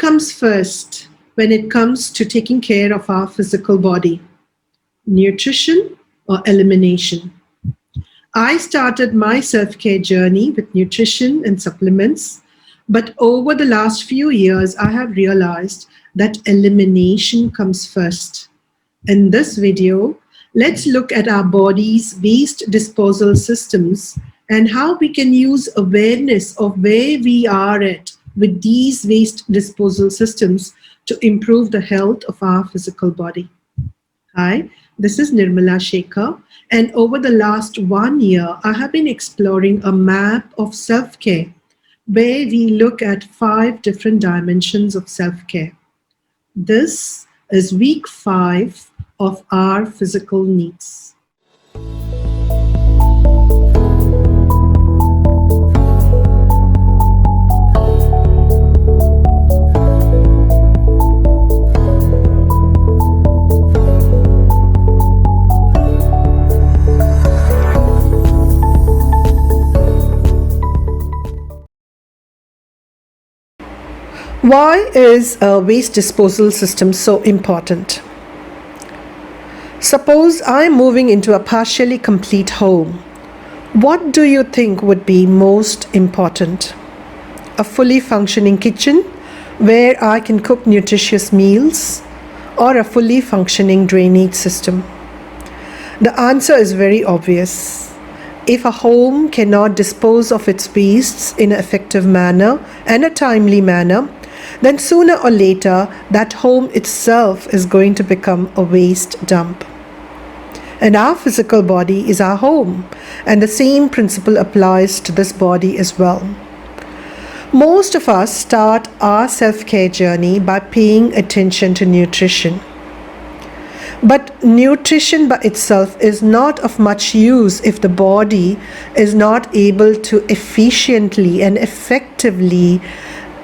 comes first when it comes to taking care of our physical body? Nutrition or elimination? I started my self-care journey with nutrition and supplements, but over the last few years, I have realized that elimination comes first. In this video, let's look at our body's waste disposal systems and how we can use awareness of where we are at with these waste disposal systems to improve the health of our physical body. Hi, this is Nirmala Shekhar, and over the last 1 year, I have been exploring a map of self-care where we look at 5 different dimensions of self-care. This is week 5 of our physical needs. Why is a waste disposal system so important? Suppose I'm moving into a partially complete home. What do you think would be most important? A fully functioning kitchen where I can cook nutritious meals, or a fully functioning drainage system? The answer is very obvious. If a home cannot dispose of its wastes in an effective manner and a timely manner, then sooner or later that home itself is going to become a waste dump. And our physical body is our home, and the same principle applies to this body as well. Most of us start our self-care journey by paying attention to nutrition. But nutrition by itself is not of much use if the body is not able to efficiently and effectively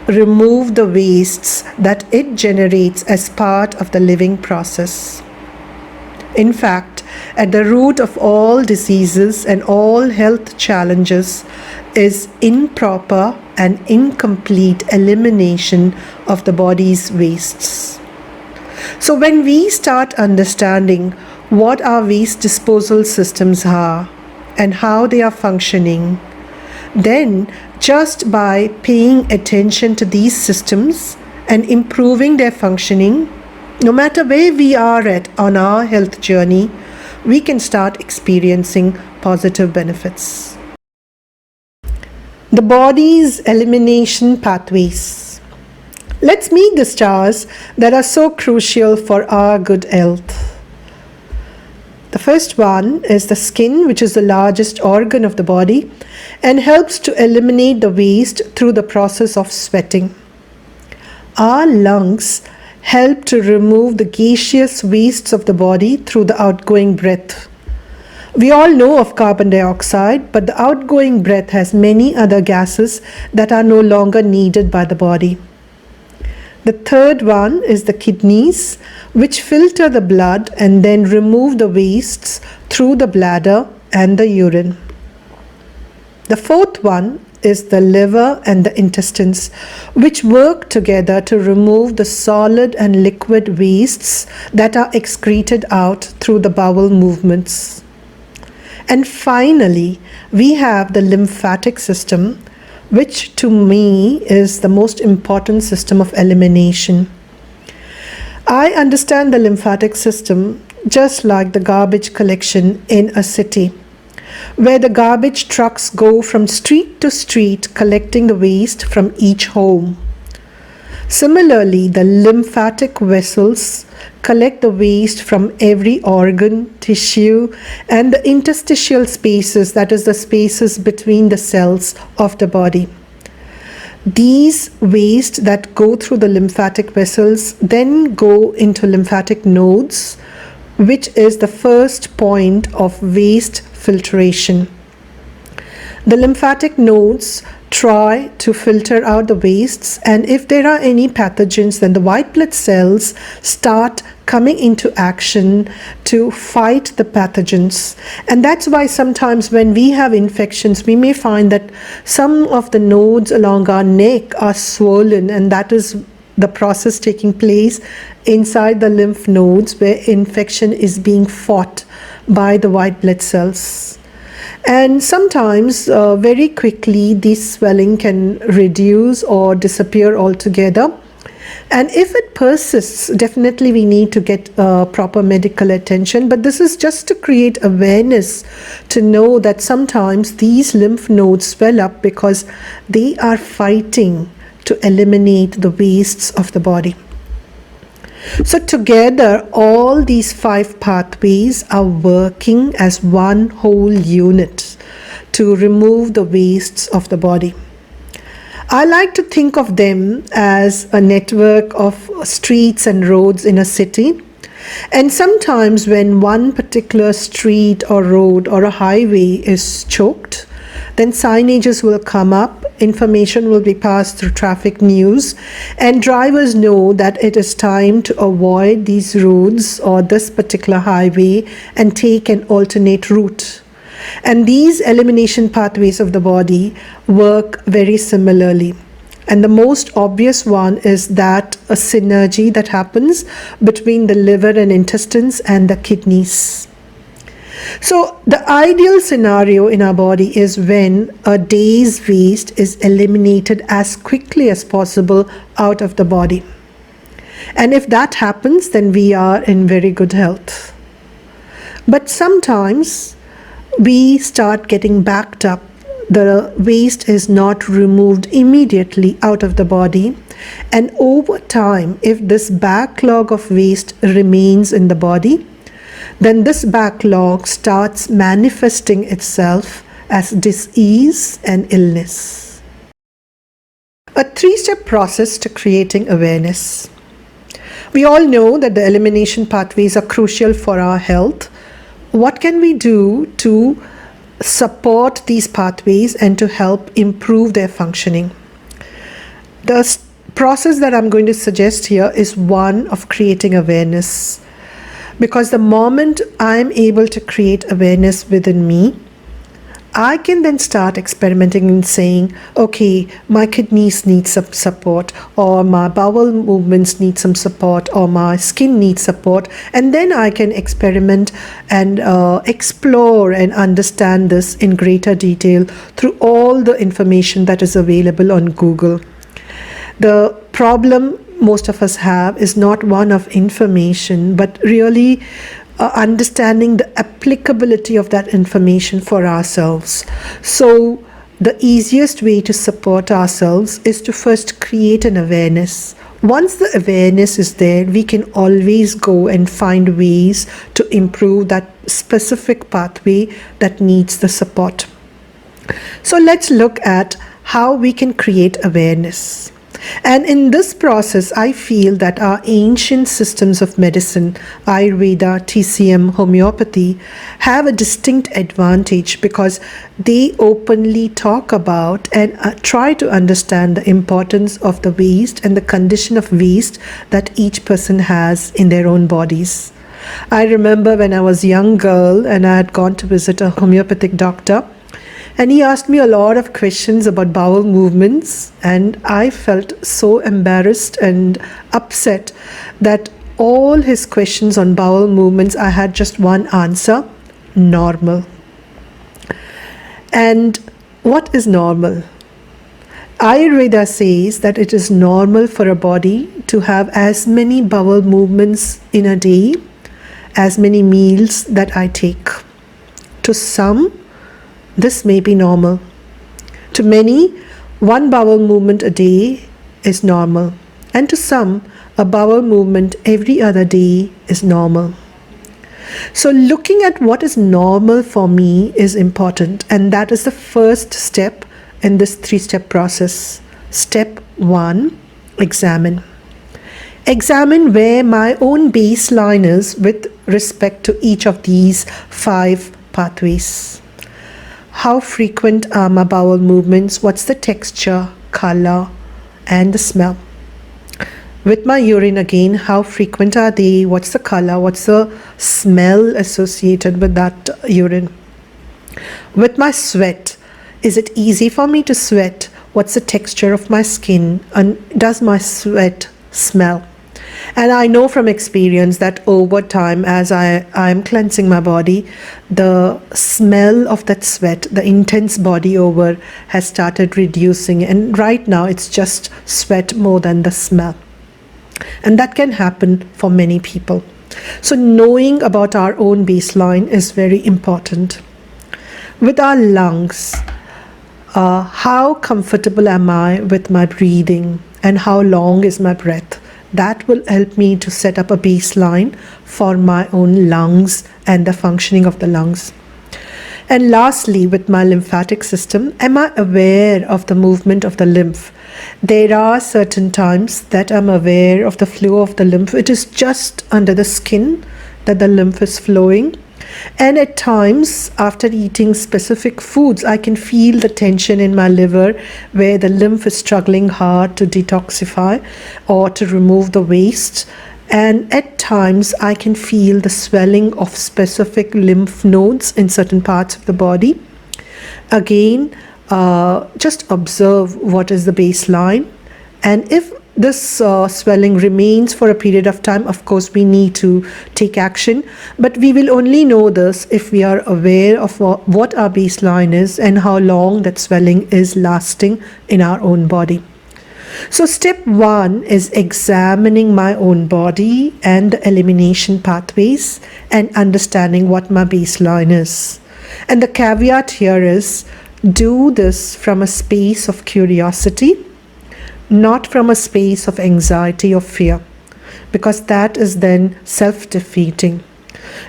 remove the wastes that it generates as part of the living process. In fact, at the root of all diseases and all health challenges is improper and incomplete elimination of the body's wastes. So when we start understanding what our waste disposal systems are and how they are functioning, then just by paying attention to these systems and improving their functioning, no matter where we are at on our health journey, we can start experiencing positive benefits. The body's elimination pathways. Let's meet the stars that are so crucial for our good health. The first one is the skin, which is the largest organ of the body and helps to eliminate the waste through the process of sweating. Our lungs help to remove the gaseous wastes of the body through the outgoing breath. We all know of carbon dioxide, but the outgoing breath has many other gases that are no longer needed by the body. The third one is the kidneys, which filter the blood and then remove the wastes through the bladder and the urine. The fourth one is the liver and the intestines, which work together to remove the solid and liquid wastes that are excreted out through the bowel movements. And finally, we have the lymphatic system, which to me is the most important system of elimination. I understand the lymphatic system just like the garbage collection in a city, where the garbage trucks go from street to street collecting the waste from each home. Similarly, the lymphatic vessels collect the waste from every organ, tissue, and the interstitial spaces, that is the spaces between the cells of the body. These waste that go through the lymphatic vessels then go into lymphatic nodes, which is the first point of waste filtration. The lymphatic nodes try to filter out the wastes, and if there are any pathogens, then the white blood cells start coming into action to fight the pathogens. And that's why sometimes when we have infections, we may find that some of the nodes along our neck are swollen, and that is the process taking place inside the lymph nodes where infection is being fought by the white blood cells. And sometimes very quickly this swelling can reduce or disappear altogether. And if it persists, definitely we need to get proper medical attention. But this is just to create awareness, to know that sometimes these lymph nodes swell up because they are fighting to eliminate the wastes of the body. So together, all these 5 pathways are working as one whole unit to remove the wastes of the body. I like to think of them as a network of streets and roads in a city. And sometimes when one particular street or road or a highway is choked, then signages will come up, information will be passed through traffic news, and drivers know that it is time to avoid these roads or this particular highway and take an alternate route. And these elimination pathways of the body work very similarly. And the most obvious one is that a synergy that happens between the liver and intestines and the kidneys. So the ideal scenario in our body is when a day's waste is eliminated as quickly as possible out of the body. And if that happens, then we are in very good health. But sometimes we start getting backed up. The waste is not removed immediately out of the body. And over time, if this backlog of waste remains in the body, then this backlog starts manifesting itself as disease and illness. A 3-step process to creating awareness. We all know that the elimination pathways are crucial for our health. What can we do to support these pathways and to help improve their functioning? The process that I'm going to suggest here is one of creating awareness. Because the moment I'm able to create awareness within me, I can then start experimenting and saying, okay, my kidneys need some support, or my bowel movements need some support, or my skin needs support. And then I can experiment and explore and understand this in greater detail through all the information that is available on Google. The problem most of us have is not one of information, but really understanding the applicability of that information for ourselves. So the easiest way to support ourselves is to first create an awareness. Once the awareness is there, we can always go and find ways to improve that specific pathway that needs the support. So let's look at how we can create awareness. And in this process, I feel that our ancient systems of medicine, Ayurveda, TCM, homeopathy, have a distinct advantage because they openly talk about and try to understand the importance of the waste and the condition of waste that each person has in their own bodies. I remember when I was a young girl and I had gone to visit a homeopathic doctor. And he asked me a lot of questions about bowel movements, and I felt so embarrassed and upset that all his questions on bowel movements, I had just one answer: normal. And what is normal? Ayurveda says that it is normal for a body to have as many bowel movements in a day, as many meals that I take. To some, this may be normal. To many, one bowel movement a day is normal. And to some, a bowel movement every other day is normal. So looking at what is normal for me is important. And that is the first step in this 3-step process. Step 1, examine. Examine where my own baseline is with respect to each of these 5 pathways. How frequent are my bowel movements? What's the texture, color, and the smell? With my urine again, how frequent are they? What's the color? What's the smell associated with that urine? With my sweat, is it easy for me to sweat? What's the texture of my skin? And does my sweat smell. And I know from experience that over time, as I'm cleansing my body, the smell of that sweat, the intense body odor, has started reducing. And right now, it's just sweat more than the smell. And that can happen for many people. So knowing about our own baseline is very important. With our lungs, how comfortable am I with my breathing and how long is my breath? That will help me to set up a baseline for my own lungs and the functioning of the lungs. And lastly, with my lymphatic system, am I aware of the movement of the lymph? There are certain times that I'm aware of the flow of the lymph. It is just under the skin that the lymph is flowing. And at times, after eating specific foods, I can feel the tension in my liver where the lymph is struggling hard to detoxify or to remove the waste. And at times, I can feel the swelling of specific lymph nodes in certain parts of the body. Again, just observe what is the baseline. And if this swelling remains for a period of time, of course, we need to take action. But we will only know this if we are aware of what our baseline is and how long that swelling is lasting in our own body. So step 1 is examining my own body and the elimination pathways and understanding what my baseline is. And the caveat here is, do this from a space of curiosity, not from a space of anxiety or fear, because that is then self-defeating.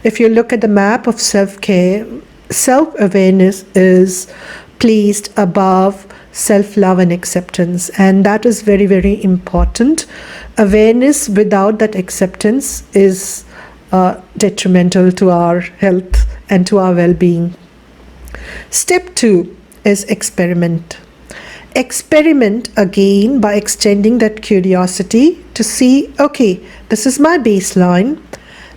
If you look at the map of self-care, self-awareness is placed above self-love and acceptance, and that is very, very important. Awareness without that acceptance is detrimental to our health and to our well-being. Step 2 is experiment. Experiment again by extending that curiosity to see, okay, this is my baseline.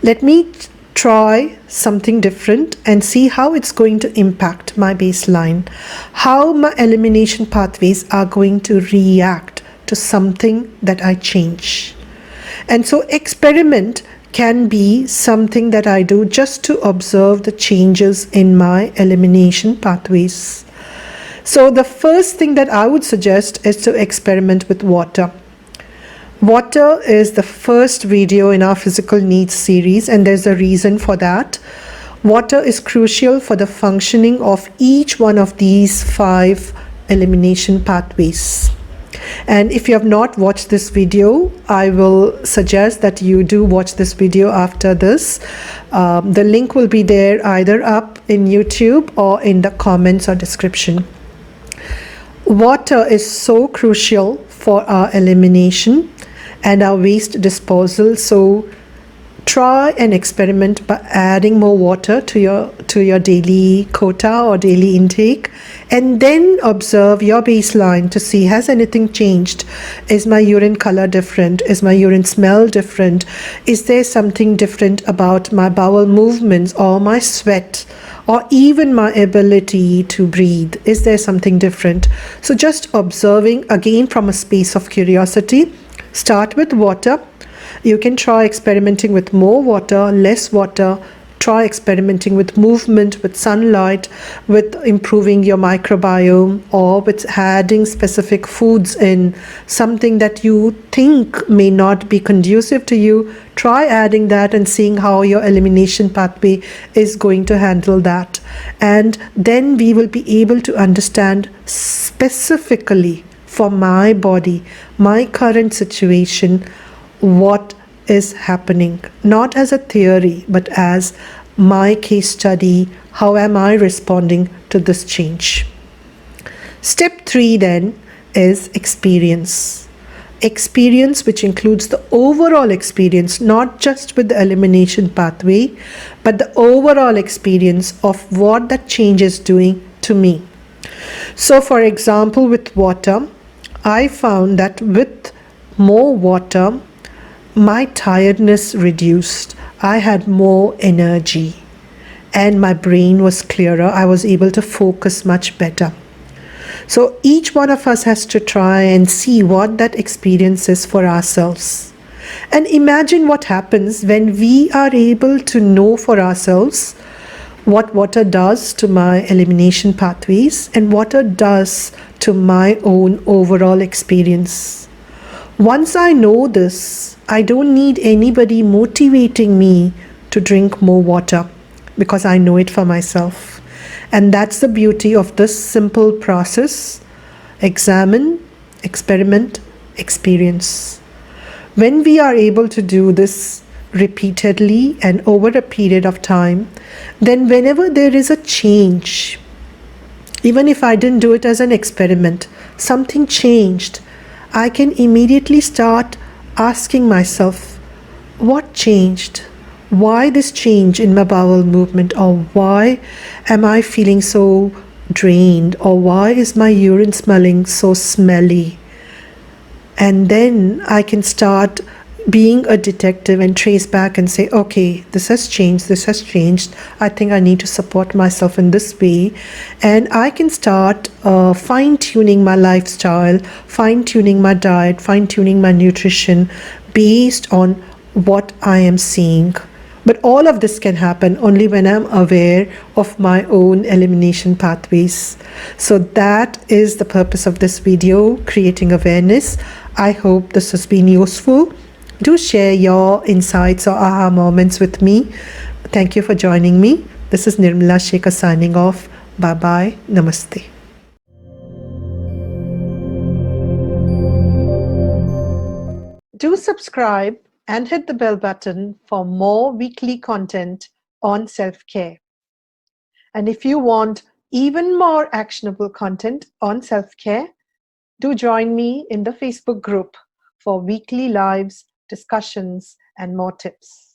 Let me try something different and see how it's going to impact my baseline, how my elimination pathways are going to react to something that I change. And so experiment can be something that I do just to observe the changes in my elimination pathways. So the first thing that I would suggest is to experiment with water. Water is the first video in our physical needs series, and there's a reason for that. Water is crucial for the functioning of each one of these 5 elimination pathways. And if you have not watched this video, I will suggest that you do watch this video after this. The link will be there either up in YouTube or in the comments or description. Water is so crucial for our elimination and our waste disposal. So try and experiment by adding more water to your daily quota or daily intake, and then observe your baseline to see, has anything changed? Is my urine color different? Is my urine smell different? Is there something different about my bowel movements or my sweat? Or even my ability to breathe? Is there something different? So just observing again from a space of curiosity. Start with water. You can try experimenting with more water, less water. Try experimenting with movement, with sunlight, with improving your microbiome, or with adding specific foods in, something that you think may not be conducive to you. Try adding that and seeing how your elimination pathway is going to handle that. And then we will be able to understand specifically for my body, my current situation, what is happening, not as a theory, but as my case study. How am I responding to this change? Step 3 then is experience. Experience, which includes the overall experience, not just with the elimination pathway, but the overall experience of what that change is doing to me. So for example, with water, I found that with more water, my tiredness reduced. I had more energy and my brain was clearer. I was able to focus much better. So each one of us has to try and see what that experience is for ourselves. And imagine what happens when we are able to know for ourselves what water does to my elimination pathways and water does to my own overall experience. Once I know this, I don't need anybody motivating me to drink more water because I know it for myself. And that's the beauty of this simple process: examine, experiment, experience. When we are able to do this repeatedly and over a period of time, then whenever there is a change, even if I didn't do it as an experiment, something changed, I can immediately start asking myself, what changed? Why this change in my bowel movement? Or why am I feeling so drained? Or why is my urine smelling so smelly? And then I can start being a detective and trace back and say, okay, this has changed. I think I need to support myself in this way. And I can start fine-tuning my lifestyle, fine-tuning my diet, fine-tuning my nutrition based on what I am seeing. But all of this can happen only when I'm aware of my own elimination pathways. So that is the purpose of this video, creating awareness. I hope this has been useful. Do share your insights or aha moments with me. Thank you for joining me. This is Nirmala Shekhar signing off. Bye-bye. Namaste. Do subscribe and hit the bell button for more weekly content on self-care. And if you want even more actionable content on self-care, do join me in the Facebook group for weekly lives, discussions, and more tips.